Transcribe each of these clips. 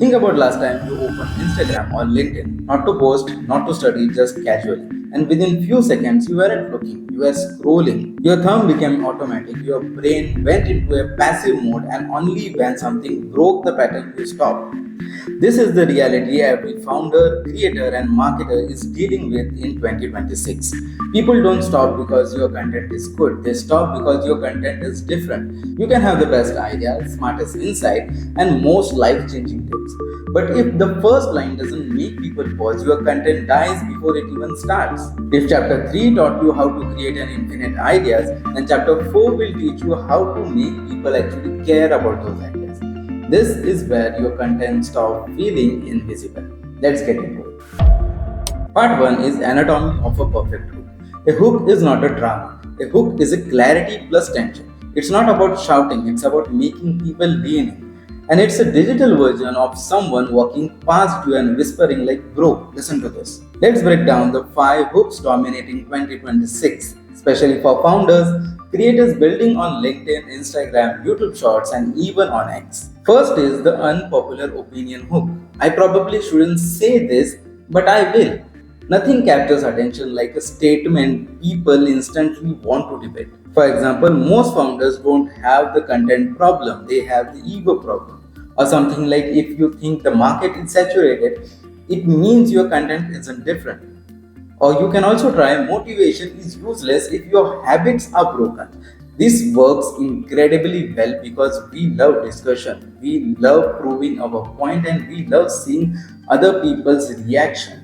Think about last time you opened Instagram or LinkedIn, not to post, not to study, just casually. And within few seconds, you weren't looking, you were scrolling. Your thumb became automatic, your brain went into a passive mode, and only when something broke the pattern, you stopped. This is the reality every founder, creator, and marketer is dealing with in 2026. People don't stop because your content is good, they stop because your content is different. You can have the best ideas, smartest insight, and most life changing tips. But if the first line doesn't make people pause, your content dies before it even starts. If chapter 3 taught you how to create an infinite ideas, then chapter 4 will teach you how to make people actually care about those ideas. This is where your content stops feeling invisible. Let's get into it. Part 1 is anatomy of a perfect hook. A hook is not a drama. A hook is a clarity plus tension. It's not about shouting, it's about making people lean in. And it's a digital version of someone walking past you and whispering like, bro, listen to this. Let's break down the 5 hooks dominating 2026, especially for founders, creators building on LinkedIn, Instagram, YouTube Shorts, and even on X. First is the unpopular opinion hook. I probably shouldn't say this, but I will. Nothing captures attention like a statement people instantly want to debate. For example, most founders don't have the content problem, they have the ego problem. Or something like if you think the market is saturated, it means your content isn't different. Or you can also try motivation is useless if your habits are broken. This works incredibly well because we love discussion, we love proving our point, and we love seeing other people's reaction.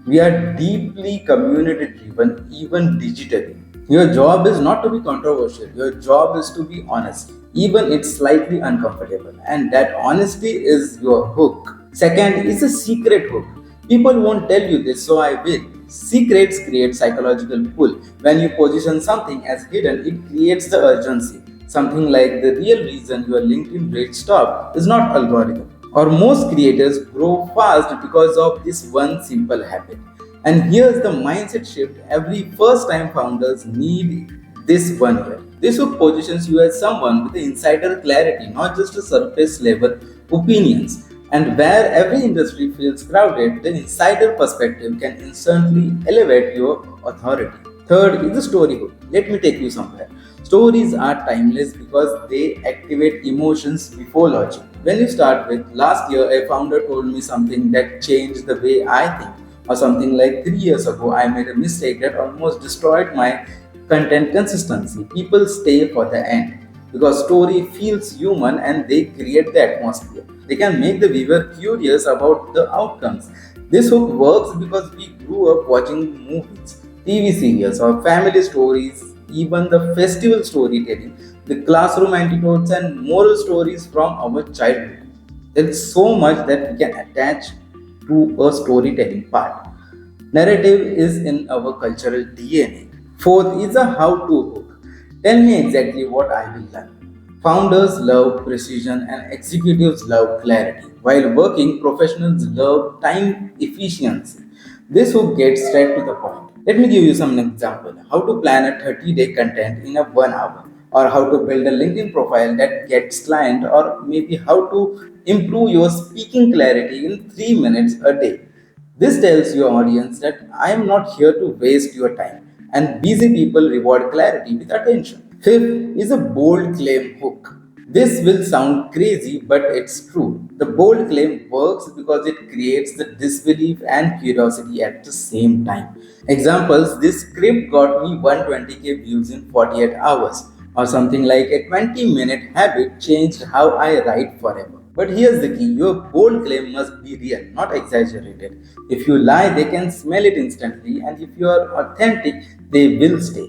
We are deeply community driven, even digitally. Your job is not to be controversial, your job is to be honest, even it's slightly uncomfortable, and that honesty is your hook. Second is a secret hook. People won't tell you this, so I will. Secrets create psychological pull. When you position something as hidden, it creates the urgency. Something like the real reason your LinkedIn rate stopped is not algorithm. Or most creators grow fast because of this one simple habit. And here's the mindset shift every first time founders need this one year. This hook positions you as someone with insider clarity, not just a surface level opinions. And where every industry feels crowded, the insider perspective can instantly elevate your authority. Third is the story hook. Let me take you somewhere. Stories are timeless because they activate emotions before logic. When you start with, last year a founder told me something that changed the way I think, or something like 3 years ago I made a mistake that almost destroyed my content consistency. People stay for the end because story feels human and they create the atmosphere. They can make the viewer curious about the outcomes. This hook works because we grew up watching movies, TV serials, or family stories, even the festival storytelling, the classroom anecdotes, and moral stories from our childhood. There is so much that we can attach to a storytelling part. Narrative is in our cultural DNA. Fourth is a how to hook. Tell me exactly what I will learn. Founders love precision and executives love clarity, while working professionals love time efficiency. This hook gets straight to the point. Let me give you some example. How to plan a 30-day content in a 1 hour, or how to build a LinkedIn profile that gets client, or maybe how to improve your speaking clarity in 3 minutes a day. This tells your audience that I am not here to waste your time, and busy people reward clarity with attention. Fifth is a bold claim hook. This will sound crazy, but it's true. The bold claim works because it creates the disbelief and curiosity at the same time. Examples: this script got me 120k views in 48 hours, or something like a 20-minute habit changed how I write forever. But here's the key: your bold claim must be real, not exaggerated. If you lie, they can smell it instantly, and if you are authentic, they will stay.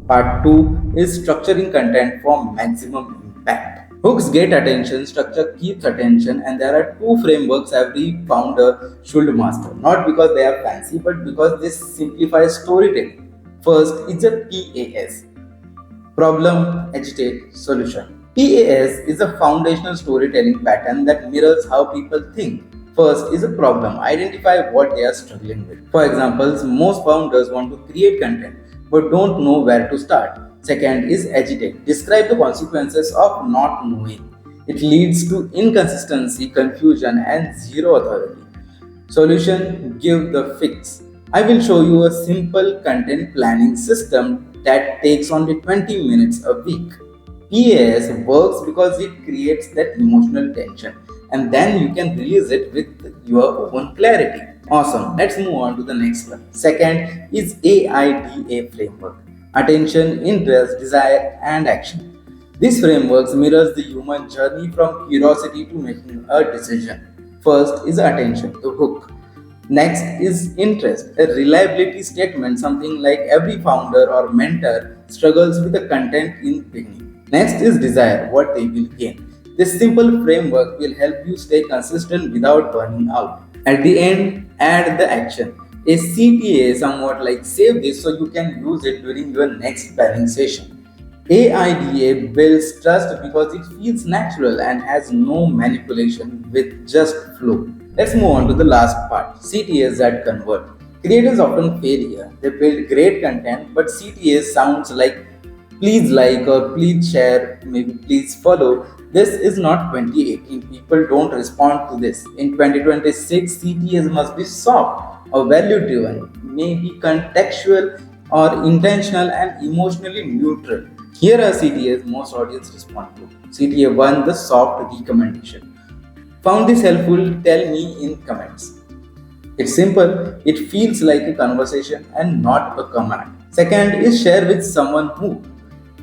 Part 2 is structuring content for maximum impact. Hooks get attention, structure keeps attention, and there are two frameworks every founder should master. Not because they are fancy, but because they simplify storytelling. First is a PAS: problem, agitate, solution. PAS is a foundational storytelling pattern that mirrors how people think. First is a problem. Identify what they are struggling with. For example, most founders want to create content but don't know where to start. Second is agitate. Describe the consequences of not knowing. It leads to inconsistency, confusion, and zero authority. Solution: give the fix. I will show you a simple content planning system that takes only 20 minutes a week. PAS works because it creates that emotional tension and then you can release it with your own clarity. Awesome. Let's move on to the next one. Second is AIDA framework: attention, interest, desire, and action. This framework mirrors the human journey from curiosity to making a decision. First is attention, the hook. Next is interest, a reliability statement, something like every founder or mentor struggles with the content in beginning. Next is desire, what they will gain. This simple framework will help you stay consistent without burning out. At the end, add the action. A CTA, somewhat like save this so you can use it during your next planning session. AIDA builds trust because it feels natural and has no manipulation with just flow. Let's move on to the last part: CTAs that convert. Creators often fail here. They build great content, but CTAs sounds like or please share, maybe please follow. This is not 2018. People don't respond to this. In 2026, CTAs must be soft or value driven, maybe contextual or intentional and emotionally neutral. Here are CTAs most audience respond to. CTA 1, the soft recommendation. Found this helpful? Tell me in comments. It's simple, it feels like a conversation and not a command. Second is share with someone who.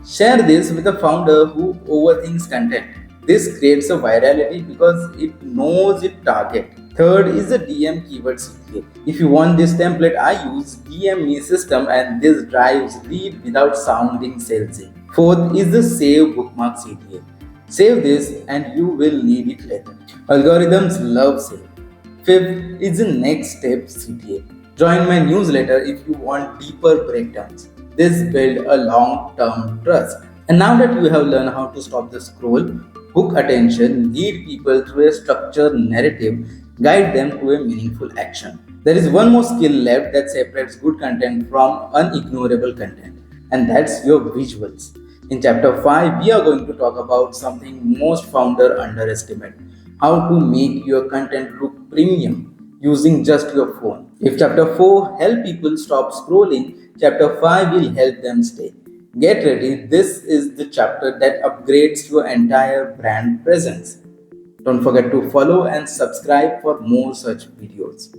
Share this with a founder who overthinks content. This creates a virality because it knows its target. Third is the DM keyword CTA. If you want this template, I use DM me system and this drives read without sounding salesy. Fourth is the save bookmark CTA. Save this and you will need it later. Algorithms love save. Fifth is the next step CTA. Join my newsletter if you want deeper breakdowns. This builds a long-term trust. And now that you have learned how to stop the scroll, hook attention, lead people through a structured narrative, guide them to a meaningful action. There is one more skill left that separates good content from unignorable content, and that's your visuals. In chapter 5, we are going to talk about something most founders underestimate: how to make your content look premium using just your phone. If chapter 4 help people stop scrolling, chapter 5 will help them stay. Get ready, this is the chapter that upgrades your entire brand presence. Don't forget to follow and subscribe for more such videos.